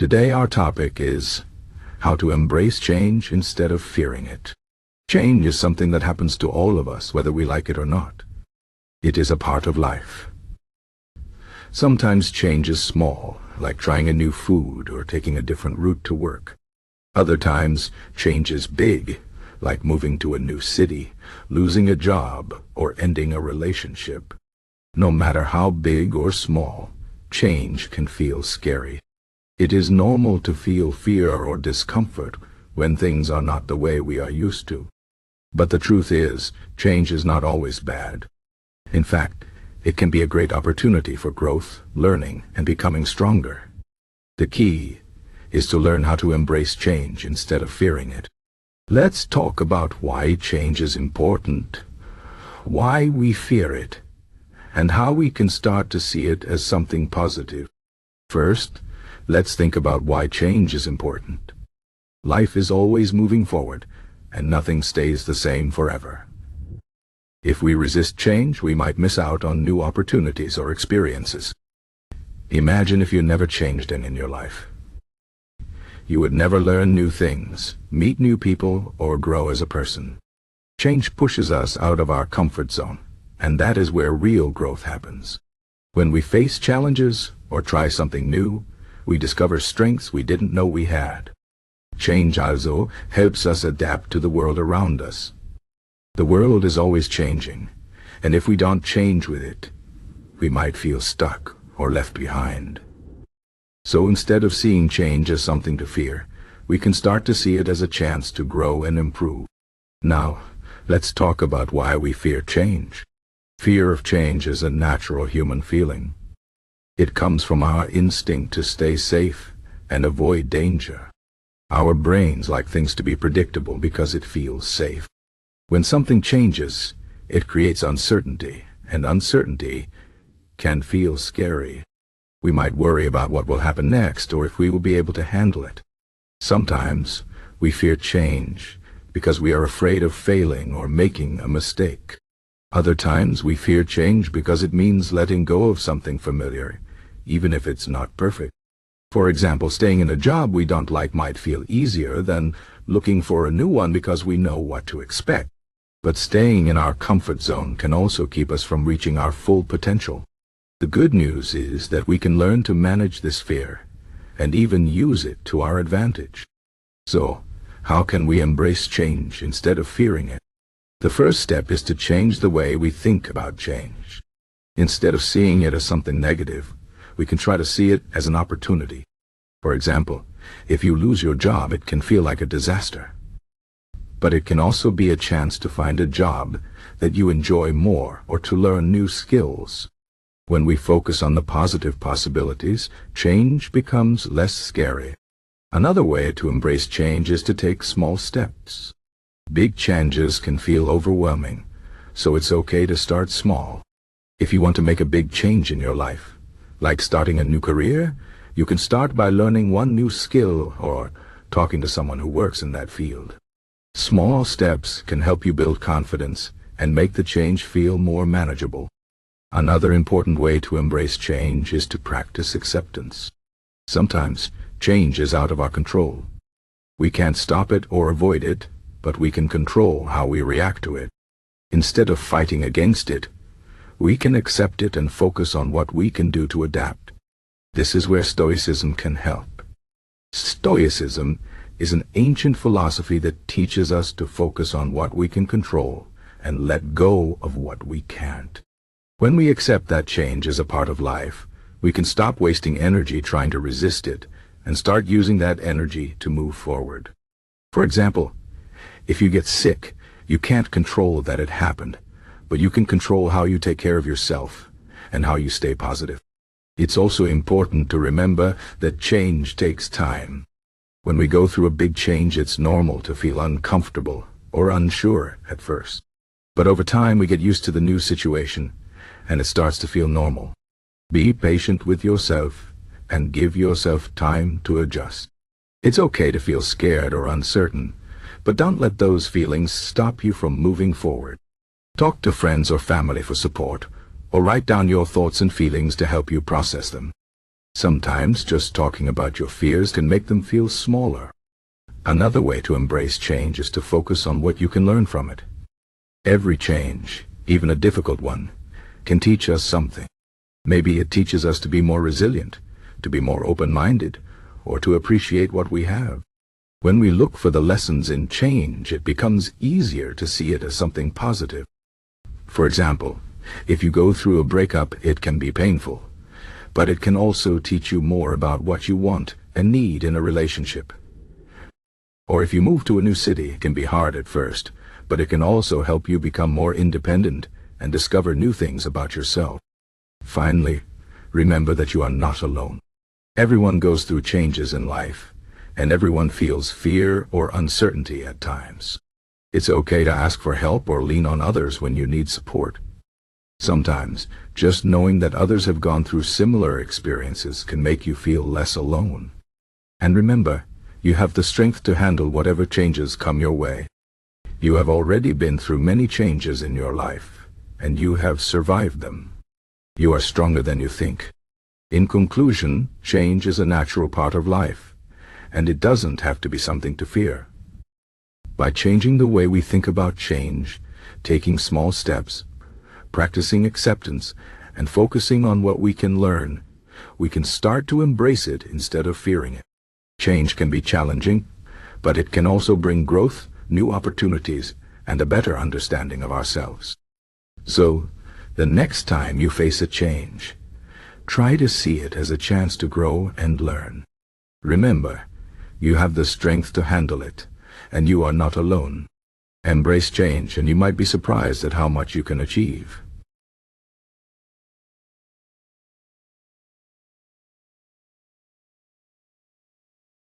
Today our topic is how to embrace change instead of fearing it. Change is something that happens to all of us, whether we like it or not. It is a part of life. Sometimes change is small, like trying a new food or taking a different route to work. Other times, change is big, like moving to a new city, losing a job, or ending a relationship. No matter how big or small, change can feel scary. It is normal to feel fear or discomfort when things are not the way we are used to. But the truth is, change is not always bad. In fact, it can be a great opportunity for growth, learning, and becoming stronger. The key is to learn how to embrace change instead of fearing it. Let's talk about why change is important, why we fear it, and how we can start to see it as something positive. First, let's think about why change is important. Life is always moving forward, and nothing stays the same forever. If we resist change, we might miss out on new opportunities or experiences. Imagine if you never changed in your life. You would never learn new things, meet new people, or grow as a person. Change pushes us out of our comfort zone, and that is where real growth happens. When we face challenges or try something new, we discover strengths we didn't know we had. Change also helps us adapt to the world around us. The world is always changing, and if we don't change with it, we might feel stuck or left behind. So instead of seeing change as something to fear, we can start to see it as a chance to grow and improve. Now, let's talk about why we fear change. Fear of change is a natural human feeling. It comes from our instinct to stay safe and avoid danger. Our brains like things to be predictable because it feels safe. When something changes, it creates uncertainty, and uncertainty can feel scary. We might worry about what will happen next or if we will be able to handle it. Sometimes we fear change because we are afraid of failing or making a mistake. Other times we fear change because it means letting go of something familiar, even if it's not perfect. For example, staying in a job we don't like might feel easier than looking for a new one because we know what to expect. But staying in our comfort zone can also keep us from reaching our full potential. The good news is that we can learn to manage this fear and even use it to our advantage. So, how can we embrace change instead of fearing it? The first step is to change the way we think about change. Instead of seeing it as something negative, we can try to see it as an opportunity. For example, if you lose your job, it can feel like a disaster. But it can also be a chance to find a job that you enjoy more or to learn new skills. When we focus on the positive possibilities, change becomes less scary. Another way to embrace change is to take small steps. Big changes can feel overwhelming, so it's okay to start small. If you want to make a big change in your life, like starting a new career, you can start by learning one new skill or talking to someone who works in that field. Small steps can help you build confidence and make the change feel more manageable. Another important way to embrace change is to practice acceptance. Sometimes, change is out of our control. We can't stop it or avoid it, but we can control how we react to it. Instead of fighting against it, we can accept it and focus on what we can do to adapt. This is where Stoicism can help. Stoicism is an ancient philosophy that teaches us to focus on what we can control and let go of what we can't. When we accept that change is a part of life, we can stop wasting energy trying to resist it and start using that energy to move forward. For example, if you get sick, you can't control that it happened, but you can control how you take care of yourself and how you stay positive. It's also important to remember that change takes time. When we go through a big change, it's normal to feel uncomfortable or unsure at first. But over time, we get used to the new situation, and it starts to feel normal. Be patient with yourself and give yourself time to adjust. It's okay to feel scared or uncertain, but don't let those feelings stop you from moving forward. Talk to friends or family for support, or write down your thoughts and feelings to help you process them. Sometimes just talking about your fears can make them feel smaller. Another way to embrace change is to focus on what you can learn from it. Every change, even a difficult one, can teach us something. Maybe it teaches us to be more resilient, to be more open-minded, or to appreciate what we have. When we look for the lessons in change, it becomes easier to see it as something positive. For example, if you go through a breakup, it can be painful, but it can also teach you more about what you want and need in a relationship. Or if you move to a new city, it can be hard at first, but it can also help you become more independent and discover new things about yourself. Finally, remember that you are not alone. Everyone goes through changes in life, and everyone feels fear or uncertainty at times. It's okay to ask for help or lean on others when you need support. Sometimes, just knowing that others have gone through similar experiences can make you feel less alone. And remember, you have the strength to handle whatever changes come your way. You have already been through many changes in your life, and you have survived them. You are stronger than you think. In conclusion, change is a natural part of life, and it doesn't have to be something to fear. By changing the way we think about change, taking small steps, practicing acceptance, and focusing on what we can learn, we can start to embrace it instead of fearing it. Change can be challenging, but it can also bring growth, new opportunities, and a better understanding of ourselves. So, the next time you face a change, try to see it as a chance to grow and learn. Remember, you have the strength to handle it, and you are not alone. Embrace change, and you might be surprised at how much you can achieve.